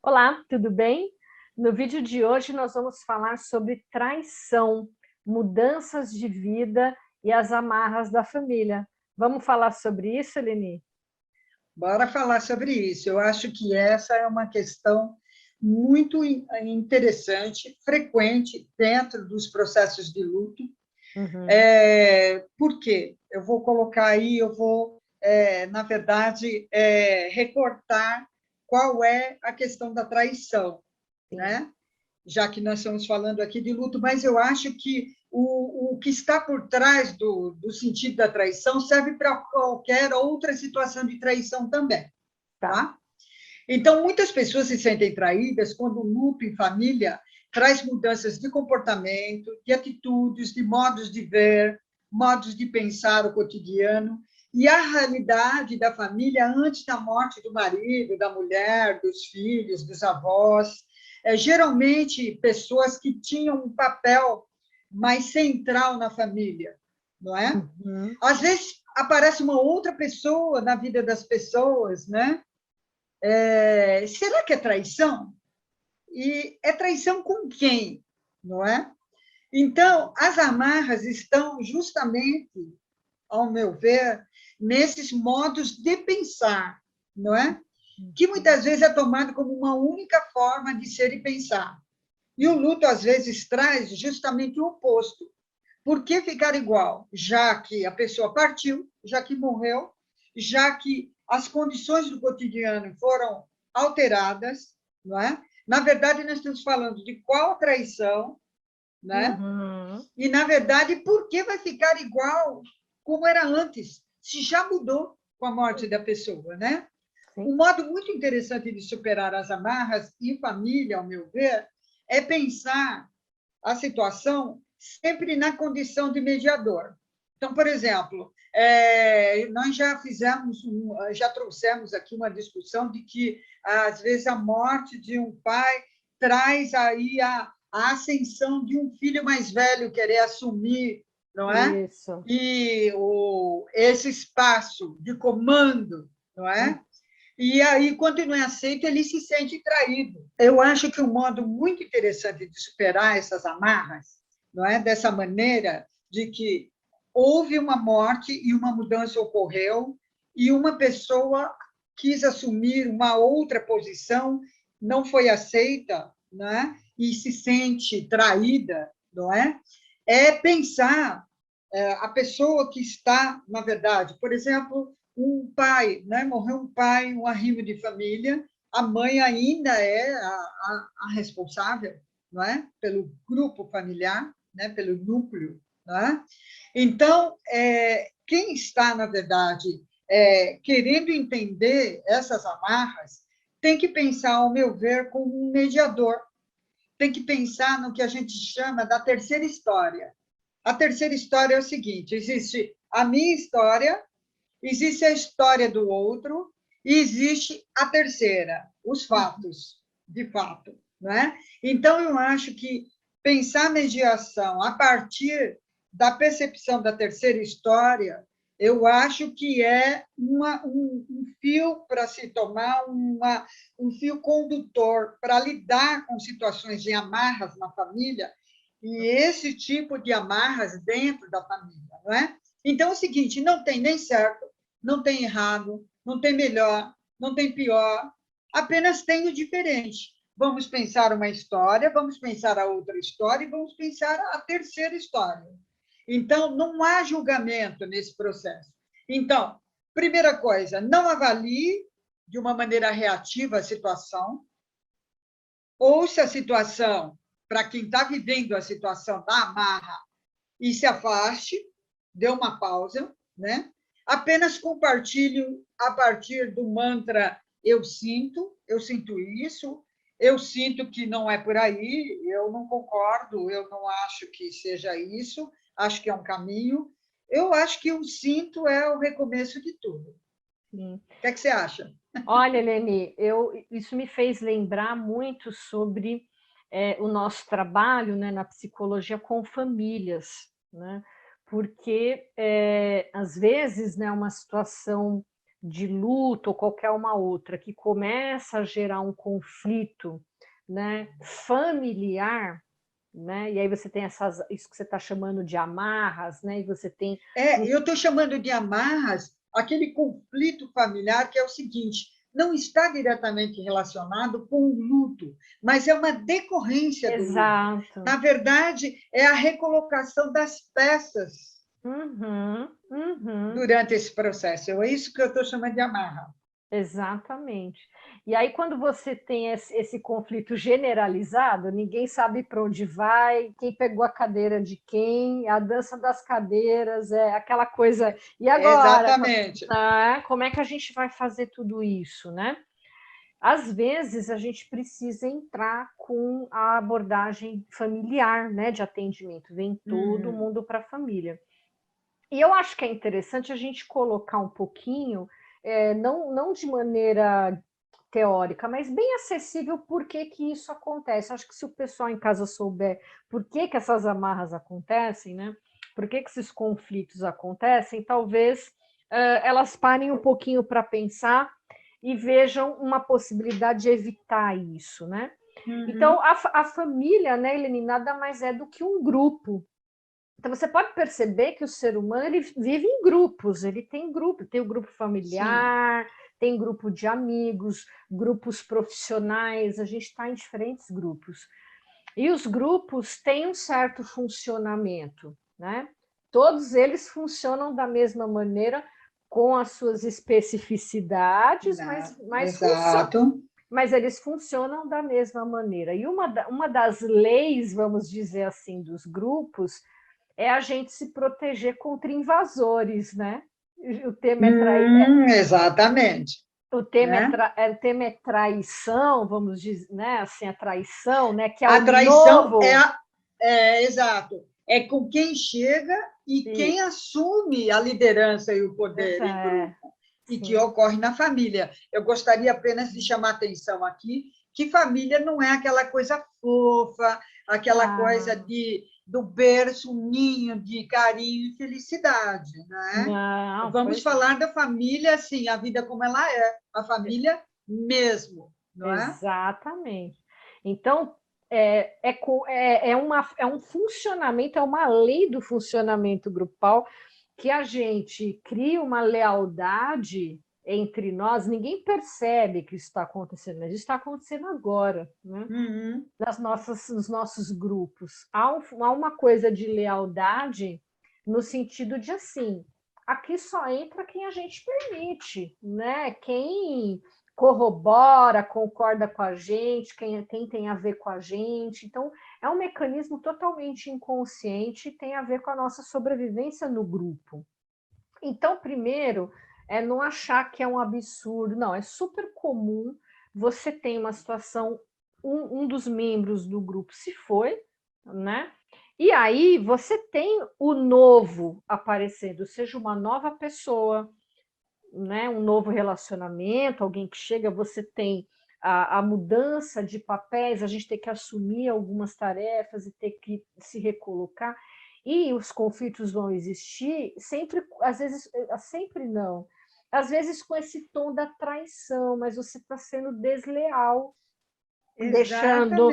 Olá, tudo bem? No vídeo de hoje nós vamos falar sobre traição, mudanças de vida e as amarras da família. Vamos falar sobre isso, Eleni? Bora falar sobre isso. Eu acho que essa é uma questão muito interessante, frequente dentro dos processos de luto. Uhum. Por quê? Eu vou colocar aí, na verdade, recortar qual é a questão da traição, Sim. né? Já que nós estamos falando aqui de luto, mas eu acho que o que está por trás do sentido da traição serve para qualquer outra situação de traição também, Tá. tá? Então, muitas pessoas se sentem traídas quando o luto em família traz mudanças de comportamento, de atitudes, de modos de ver, modos de pensar o cotidiano, e a realidade da família antes da morte do marido, da mulher, dos filhos, dos avós. Geralmente, pessoas que tinham um papel mais central na família, não é? Uhum. Às vezes, aparece uma outra pessoa na vida das pessoas, né? Será que é traição? E é traição com quem, não é? Então, as amarras estão justamente, ao meu ver, nesses modos de pensar, não é? Que muitas vezes é tomado como uma única forma de ser e pensar. E o luto, às vezes, traz justamente o oposto. Por que ficar igual? Já que a pessoa partiu, já que morreu, já que as condições do cotidiano foram alteradas, não é? Na verdade, nós estamos falando de qual traição, né? Uhum. E, na verdade, por que vai ficar igual como era antes, se já mudou com a morte da pessoa, né? Sim. Um modo muito interessante de superar as amarras em família, ao meu ver, é pensar a situação sempre na condição de mediador. Então, por exemplo, nós já trouxemos aqui uma discussão de que, às vezes, a morte de um pai traz aí a ascensão de um filho mais velho querer assumir, não é? Isso. E esse espaço de comando, não é? E aí, quando não é aceito, ele se sente traído. Eu acho que um modo muito interessante de superar essas amarras, não é, dessa maneira de que houve uma morte e uma mudança ocorreu e uma pessoa quis assumir uma outra posição, não foi aceita, não é? E se sente traída, não é? É pensar a pessoa que está, na verdade, por exemplo, um pai, né? Morreu um pai, um arrimo de família, a mãe ainda é a responsável, não é? Pelo grupo familiar, né? Pelo núcleo, não é? Então, quem está, na verdade, querendo entender essas amarras, tem que pensar, ao meu ver, como um mediador, tem que pensar no que a gente chama da terceira história. A terceira história é o seguinte: existe a minha história, existe a história do outro e existe a terceira, os fatos, de fato, não é? Então, eu acho que pensar mediação a partir da percepção da terceira história, eu acho que é um fio para se tomar, um fio condutor para lidar com situações de amarras na família e esse tipo de amarras dentro da família, não é? Então, é o seguinte, não tem nem certo, não tem errado, não tem melhor, não tem pior, apenas tem o diferente. Vamos pensar uma história, vamos pensar a outra história e vamos pensar a terceira história. Então, não há julgamento nesse processo. Então, primeira coisa, não avalie de uma maneira reativa a situação, ouça a situação para quem está vivendo a situação da amarra e se afaste, dê uma pausa, né? Apenas compartilhe a partir do mantra eu sinto isso, eu sinto que não é por aí, eu não concordo, eu não acho que seja isso, acho que é um caminho. Eu acho que o sinto é o recomeço de tudo. Sim. O que é que você acha? Olha, Eleni, isso me fez lembrar muito sobre o nosso trabalho, né, na psicologia com famílias, né? Porque às vezes, né, uma situação de luto ou qualquer uma outra que começa a gerar um conflito, né, familiar, né, e aí você tem isso que você está chamando de amarras, né, e você tem... Eu estou chamando de amarras aquele conflito familiar que é o seguinte, não está diretamente relacionado com o luto, mas é uma decorrência do luto. Exato. Na verdade, é a recolocação das peças durante esse processo. É isso que eu estou chamando de amarra. Exatamente. E aí, quando você tem esse conflito generalizado, ninguém sabe para onde vai, quem pegou a cadeira de quem, a dança das cadeiras, é aquela coisa. E agora? Exatamente. Como é que a gente vai fazer tudo isso, né? Às vezes, a gente precisa entrar com a abordagem familiar, né, de atendimento. Vem todo mundo para a família. E eu acho que é interessante a gente colocar um pouquinho, não de maneira teórica, mas bem acessível por que que isso acontece. Acho que se o pessoal em casa souber por que que essas amarras acontecem, né? Por que que esses conflitos acontecem, talvez elas parem um pouquinho para pensar e vejam uma possibilidade de evitar isso, né? Então, a família, né, Helene, nada mais é do que um grupo. Então, você pode perceber que o ser humano ele vive em grupos, ele tem grupo, tem o grupo familiar, tem grupo de amigos, grupos profissionais, a gente está em diferentes grupos. E os grupos têm um certo funcionamento, né? Todos eles funcionam da mesma maneira, com as suas especificidades, Exato. mas eles funcionam da mesma maneira. E uma das leis, vamos dizer assim, dos grupos é a gente se proteger contra invasores, né? O tema Exatamente. o tema é traição, vamos dizer, né? Assim, a traição, né? Que é a o traição novo. exato, é com quem chega e quem assume a liderança e o poder em grupo, e que ocorre na família. Eu gostaria apenas de chamar a atenção aqui que família não é aquela coisa fofa, aquela coisa do berço, um ninho de carinho e felicidade, né? Não, Vamos falar da família, assim, a vida como ela é, a família mesmo, não é? Exatamente. Então, é um funcionamento, é uma lei do funcionamento grupal que a gente cria uma lealdade entre nós, ninguém percebe que isso está acontecendo, mas isso está acontecendo agora, né? Nos nossos grupos. Há uma coisa de lealdade no sentido de assim, aqui só entra quem a gente permite, né? Quem corrobora, concorda com a gente, quem tem a ver com a gente. Então, é um mecanismo totalmente inconsciente e tem a ver com a nossa sobrevivência no grupo. Então, primeiro, é não achar que é um absurdo. Não, é super comum. Você tem uma situação, um dos membros do grupo se foi, né? E aí você tem o novo aparecendo, seja uma nova pessoa, né? Um novo relacionamento, alguém que chega, você tem a mudança de papéis, a gente tem que assumir algumas tarefas e ter que se recolocar. E os conflitos vão existir, sempre, às vezes, sempre não. Às vezes com esse tom da traição, mas você está sendo desleal, deixando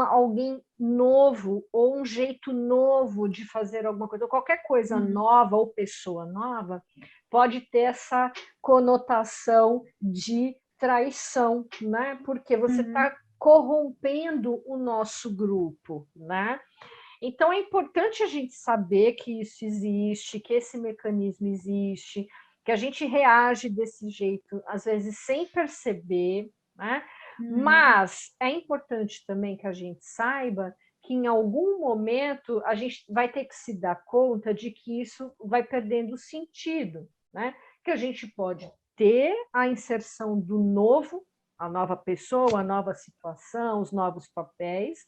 alguém novo ou um jeito novo de fazer alguma coisa, ou qualquer coisa nova ou pessoa nova, pode ter essa conotação de traição, né? Porque você está corrompendo o nosso grupo, né? Então, é importante a gente saber que isso existe, que esse mecanismo existe, que a gente reage desse jeito, às vezes sem perceber, né? Mas é importante também que a gente saiba que em algum momento a gente vai ter que se dar conta de que isso vai perdendo sentido, né? Que a gente pode ter a inserção do novo, a nova pessoa, a nova situação, os novos papéis,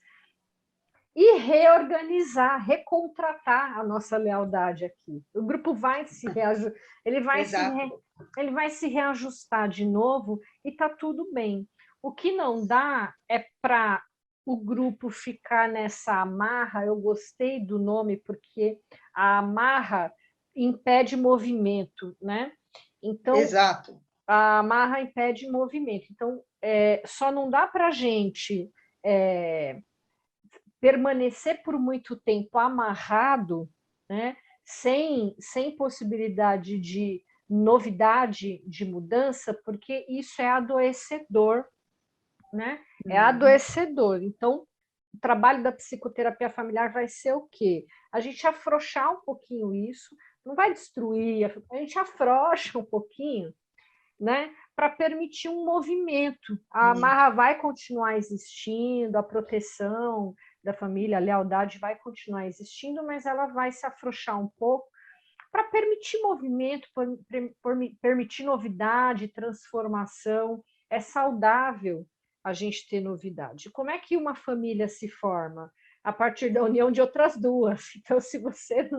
e reorganizar, recontratar a nossa lealdade aqui. O grupo vai se reajustar, ele vai se reajustar de novo e está tudo bem. O que não dá é para o grupo ficar nessa amarra. Eu gostei do nome porque a amarra impede movimento, né? Então, Exato. a amarra impede movimento. Então, só não dá para a gente permanecer por muito tempo amarrado, né, sem possibilidade de novidade, de mudança, porque isso é adoecedor, né? É adoecedor. Então, o trabalho da psicoterapia familiar vai ser o quê? A gente afrouxar um pouquinho isso, não vai destruir, a gente afrouxa um pouquinho, né, para permitir um movimento. A amarra vai continuar existindo, a proteção da família, a lealdade vai continuar existindo, mas ela vai se afrouxar um pouco para permitir movimento, permitir novidade, transformação. É saudável a gente ter novidade. Como é que uma família se forma? A partir da união de outras duas. Então, se você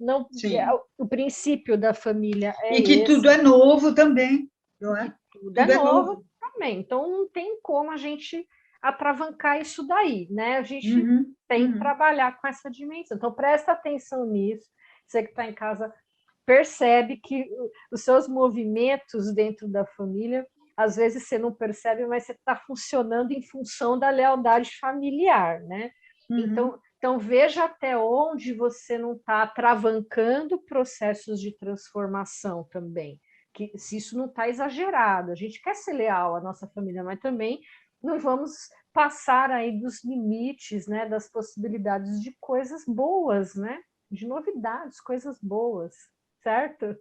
não Sim. o princípio da família é E que tudo esse, é novo também, e não que é? tudo é Tudo é novo novo. também. Então, não tem como a gente atravancar isso daí, né? A gente Uhum, tem que uhum. trabalhar com essa dimensão. Então, presta atenção nisso. Você que está em casa, percebe que os seus movimentos dentro da família, às vezes você não percebe, mas você está funcionando em função da lealdade familiar, né? Uhum. Então veja até onde você não está travancando processos de transformação também, que se isso não está exagerado. A gente quer ser leal à nossa família, mas também não vamos passar aí dos limites, né, das possibilidades de coisas boas, né? De novidades, coisas boas, certo?